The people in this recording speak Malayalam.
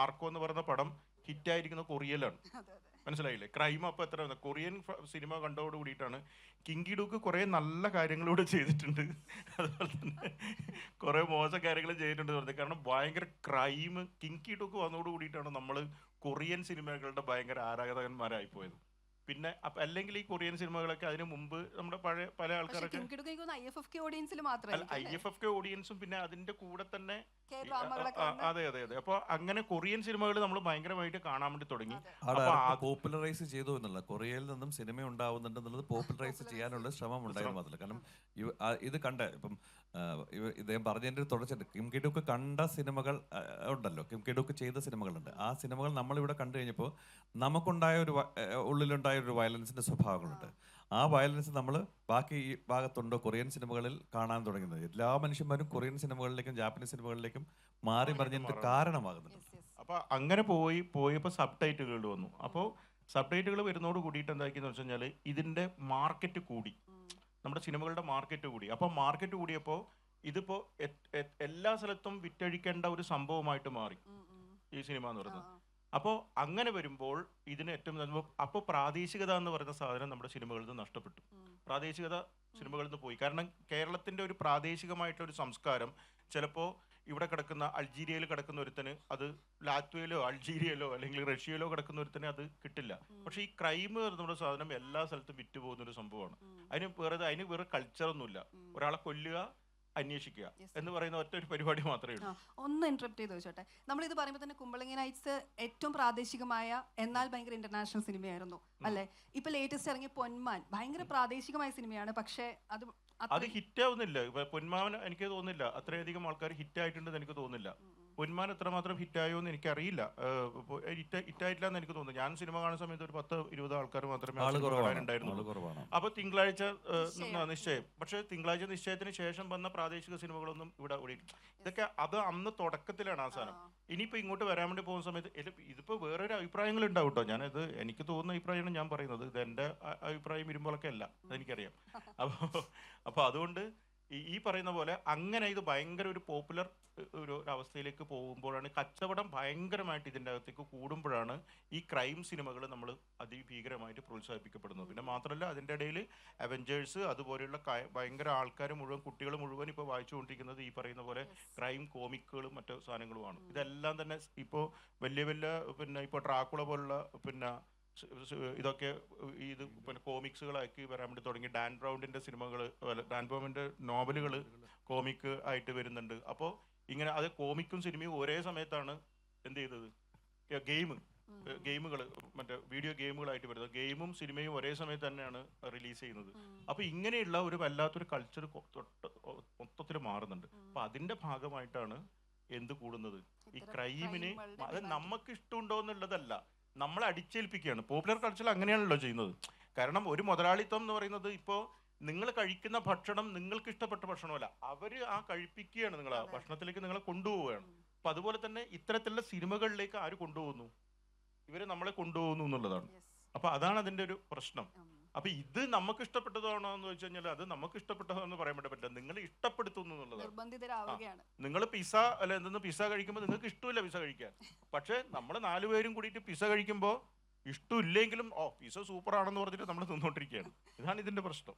നാർക്കോ എന്ന് പറയുന്ന പടം ഹിറ്റായിരിക്കുന്ന കൊറിയയിലാണ്. മനസ്സിലായില്ലേ? ക്രൈം അപ്പോൾ എത്ര കൊറിയൻ സിനിമ കണ്ടോട് കൂടിയിട്ടാണ്. കിങ്കി ഡൂക്ക് കുറേ നല്ല കാര്യങ്ങളൂടെ ചെയ്തിട്ടുണ്ട്, അതുപോലെ തന്നെ കുറേ മോശം കാര്യങ്ങൾ ചെയ്തിട്ടുണ്ട് പറഞ്ഞത്. കാരണം ഭയങ്കര ക്രൈം കിങ്കി ഡൂക്ക് വന്നതോട് കൂടിയിട്ടാണ് നമ്മൾ കൊറിയൻ സിനിമകളുടെ ഭയങ്കര ആരാധകന്മാരായി പോയത്. പിന്നെ അല്ലെങ്കിൽ ഈ കൊറിയൻ സിനിമകളൊക്കെ അതിന് മുമ്പ് നമ്മുടെ പഴയ പല ആൾക്കാരൊക്കെ IFFK ഓഡിയൻസും പിന്നെ അതിന്റെ കൂടെ തന്നെ അതെ. അപ്പൊ അങ്ങനെ കൊറിയൻ സിനിമകൾ നമ്മൾ ഭയങ്കരമായിട്ട് കാണാൻ വേണ്ടി തുടങ്ങി. പോപ്പുലറൈസ് ചെയ്തു എന്നുള്ള കൊറിയയിൽ നിന്നും സിനിമ ഉണ്ടാവുന്നുണ്ടെന്നുള്ളത് പോപ്പുലറൈസ് ചെയ്യാനുള്ള ശ്രമം ഉണ്ടായിരുന്നു മാത്രമല്ല. കാരണം ഇത് കണ്ട ഇപ്പം ഇദ്ദേഹം പറഞ്ഞതിന്റെ തുടർച്ചയായിട്ട് കിം കി ഡുക്ക് കണ്ട സിനിമകൾ ഉണ്ടല്ലോ, കിം കി ഡുക്ക് ചെയ്ത സിനിമകളുണ്ട്. ആ സിനിമകൾ നമ്മളിവിടെ കണ്ടു കഴിഞ്ഞപ്പോൾ നമുക്കുണ്ടായ ഒരു ഉള്ളിലുണ്ടായ ഒരു വയലൻസിന്റെ സ്വഭാവങ്ങളുണ്ട്. ആ വയലൻസ് നമ്മൾ ബാക്കി ഈ ഭാഗത്തുണ്ടോ കൊറിയൻ സിനിമകളിൽ കാണാൻ തുടങ്ങുന്നത്. എല്ലാ മനുഷ്യന്മാരും കൊറിയൻ സിനിമകളിലേക്കും ജാപ്പനീസ് സിനിമകളിലേക്കും മാറി മറിഞ്ഞതിന്റെ കാരണമാകുന്നുണ്ട്. അപ്പൊ അങ്ങനെ പോയപ്പോൾ സബ് ടൈറ്റിലുകൾ വന്നു. അപ്പോൾ സബ് ടൈറ്റിലുകൾ വരുന്നതോട് കൂടിയിട്ട് എന്താക്കിയെന്ന് വെച്ച് കഴിഞ്ഞാൽ ഇതിന്റെ മാർക്കറ്റ് കൂടി, നമ്മുടെ സിനിമകളുടെ മാർക്കറ്റ് കൂടി. അപ്പോൾ മാർക്കറ്റ് കൂടിയപ്പോൾ ഇതിപ്പോൾ എല്ലാ സ്ഥലത്തും വിറ്റഴിക്കേണ്ട ഒരു സംഭവമായിട്ട് മാറി ഈ സിനിമ എന്ന് പറയുന്നത്. അപ്പോൾ അങ്ങനെ വരുമ്പോൾ ഇതിന് ഏറ്റവും അപ്പോൾ പ്രാദേശികത എന്ന് പറയുന്ന സാധനം നമ്മുടെ സിനിമകളിൽ നിന്ന് നഷ്ടപ്പെട്ടു. പ്രാദേശികത സിനിമകളിൽ നിന്ന് പോയി. കാരണം കേരളത്തിൻ്റെ ഒരു പ്രാദേശികമായിട്ടൊരു സംസ്കാരം ചിലപ്പോൾ ഇവിടെ കിടക്കുന്ന അൾജീരിയയിൽ കിടക്കുന്ന ഒരുത്തന് അത് ലാത്വയിലോ അൾജീരിയയിലോ അല്ലെങ്കിൽ റഷ്യയിലോ കിടക്കുന്ന ഒരുത്തന് അത് കിട്ടില്ല. പക്ഷെ ഈ ക്രൈം നമ്മുടെ സാധനം എല്ലാ സ്ഥലത്തും വിറ്റുപോകുന്നൊരു സംഭവമാണ്. അതിന് വേറെ കൾച്ചറൊന്നുമില്ല. ഒരാളെ കൊല്ലുക, അന്വേഷിക്കുക എന്ന് പറയുന്ന ഒറ്റ ഒരു പരിപാടി മാത്രമേ ഉള്ളൂ. ഒന്ന് ഇന്ററപ്റ്റ് ചെയ്ത് ചോദിച്ചോട്ടെ, നമ്മളിത് പറയുമ്പോൾ തന്നെ കുമ്പളങ്ങി നൈറ്റ്സ് ഏറ്റവും പ്രാദേശികമായ എന്നാൽ ഭയങ്കര ഇന്റർനാഷണൽ സിനിമയായിരുന്നു അല്ലെ? ഇപ്പൊ ലേറ്റസ്റ്റ് ഇറങ്ങിയ പൊന്മാൻ ഭയങ്കര പ്രാദേശികമായ സിനിമയാണ്, പക്ഷെ അത് ഹിറ്റാവുന്നില്ല. പൊന്മാൻ എനിക്ക് തോന്നുന്നില്ല അത്രയധികം ആൾക്കാർ ഹിറ്റായിട്ടുണ്ടെന്ന് എനിക്ക് തോന്നുന്നില്ല. പൊന്മാൻ എത്രമാത്രം ഹിറ്റായോ എന്ന് എനിക്കറിയില്ല. ഹിറ്റായിട്ടില്ല എന്ന് എനിക്ക് തോന്നുന്നു. ഞാൻ സിനിമ കാണുന്ന സമയത്ത് ഒരു 10-20 ആൾക്കാർ മാത്രമേ ഉണ്ടായിരുന്നുള്ളൂ. അപ്പൊ തിങ്കളാഴ്ച നിശ്ചയം, പക്ഷെ തിങ്കളാഴ്ച നിശ്ചയത്തിന് ശേഷം വന്ന പ്രാദേശിക സിനിമകളൊന്നും ഇവിടെ ഇതൊക്കെ അത് അന്ന് തുടക്കത്തിലാണ് ആ സാധനം. ഇനിയിപ്പോൾ ഇങ്ങോട്ട് വരാൻ വേണ്ടി പോകുന്ന സമയത്ത് ഇതിപ്പോൾ വേറൊരു അഭിപ്രായങ്ങൾ ഉണ്ടാവും കേട്ടോ. ഞാനത് എനിക്ക് തോന്നുന്ന അഭിപ്രായമാണ് ഞാൻ പറയുന്നത്. ഇത് എൻ്റെ അഭിപ്രായം വരുമ്പോഴൊക്കെ അല്ല, അതെനിക്കറിയാം. അപ്പോൾ അതുകൊണ്ട് ഈ പറയുന്ന പോലെ അങ്ങനെ ഇത് ഭയങ്കര ഒരു പോപ്പുലർ ഒരു അവസ്ഥയിലേക്ക് പോകുമ്പോഴാണ് കച്ചവടം ഭയങ്കരമായിട്ട് ഇതിൻ്റെ അകത്തേക്ക് കൂടുമ്പോഴാണ് ഈ ക്രൈം സിനിമകൾ നമ്മൾ അതിഭീകരമായിട്ട് പ്രോത്സാഹിപ്പിക്കപ്പെടുന്നത്. പിന്നെ മാത്രമല്ല അതിൻ്റെ ഇടയിൽ അവെഞ്ചേഴ്സ് അതുപോലെയുള്ള ഭയങ്കര ആൾക്കാർ മുഴുവൻ, കുട്ടികൾ മുഴുവൻ ഇപ്പോൾ വായിച്ചുകൊണ്ടിരിക്കുന്നത് ഈ പറയുന്ന പോലെ ക്രൈം കോമിക്കുകളും മറ്റു സാധനങ്ങളുമാണ്. ഇതെല്ലാം തന്നെ ഇപ്പോൾ വലിയ പിന്നെ ഇപ്പോൾ ഡ്രാക്കുള പോലുള്ള പിന്നെ ഇതൊക്കെ ഇത് പിന്നെ കോമിക്സുകളാക്കി വരാൻ വേണ്ടി തുടങ്ങി. ഡാൻ ബ്രൗണിൻ്റെ സിനിമകൾ, ഡാൻ ബ്രൗണിൻ്റെ നോവലുകൾ കോമിക് ആയിട്ട് വരുന്നുണ്ട്. അപ്പോൾ ഇങ്ങനെ അത് കോമിക്കും സിനിമയും ഒരേ സമയത്താണ് എന്ത് ചെയ്തത്, ഗെയിമുകൾ മറ്റേ വീഡിയോ ഗെയിമുകളായിട്ട് വരുന്നത്. ഗെയിമും സിനിമയും ഒരേ സമയത്ത് തന്നെയാണ് റിലീസ് ചെയ്യുന്നത്. അപ്പോൾ ഇങ്ങനെയുള്ള ഒരു വല്ലാത്തൊരു കൾച്ചർ മൊത്തത്തിൽ മാറുന്നുണ്ട്. അപ്പോൾ അതിൻ്റെ ഭാഗമായിട്ടാണ് എന്ത് കൂടുന്നത്, ഈ ക്രൈമിന്. അത് നമുക്ക് ഇഷ്ടമുണ്ടോ എന്നുള്ളതല്ല, നമ്മളെ അടിച്ചേൽപ്പിക്കുകയാണ്. പോപ്പുലർ കൾച്ചർ അങ്ങനെയാണല്ലോ ചെയ്യുന്നത്. കാരണം ഒരു മുതലാളിത്തം എന്ന് പറയുന്നത് ഇപ്പോൾ നിങ്ങൾ കഴിക്കുന്ന ഭക്ഷണം നിങ്ങൾക്ക് ഇഷ്ടപ്പെട്ട ഭക്ഷണമല്ല, അവർ ആ കഴിപ്പിക്കുകയാണ്, നിങ്ങൾ ആ ഭക്ഷണത്തിലേക്ക് നിങ്ങളെ കൊണ്ടുപോവുകയാണ്. അപ്പം അതുപോലെ തന്നെ ഇത്തരത്തിലുള്ള സിനിമകളിലേക്ക് ആര് കൊണ്ടുപോകുന്നു, ഇവർ നമ്മളെ കൊണ്ടുപോകുന്നു എന്നുള്ളതാണ്. അപ്പം അതാണ് അതിൻ്റെ ഒരു പ്രശ്നം. അപ്പൊ ഇത് നമുക്ക് ഇഷ്ടപ്പെട്ടതാണോ എന്ന് വെച്ച് കഴിഞ്ഞാൽ അത് നമുക്ക് ഇഷ്ടപ്പെട്ടതാണെന്ന് പറയാൻ പറ്റില്ല, നിങ്ങൾ ഇഷ്ടപ്പെടുത്തുന്നു എന്നുള്ളതാണ്. നിങ്ങൾ പിസ്സ അല്ല എന്തെന്ന് പിസ്സ കഴിക്കുമ്പോൾ നിങ്ങൾക്ക് ഇഷ്ടമില്ല പിസ്സ കഴിക്കാൻ, പക്ഷെ നമ്മൾ 4 പേരും കൂടിയിട്ട് പിസ്സ കഴിക്കുമ്പോൾ ഇഷ്ടമില്ലെങ്കിലും പിസ്സ സൂപ്പർ ആണെന്ന് പറഞ്ഞിട്ട് നമ്മൾ തിന്നോണ്ടിരിക്കുകയാണ്. ഇതാണ് ഇതിന്റെ പ്രശ്നം.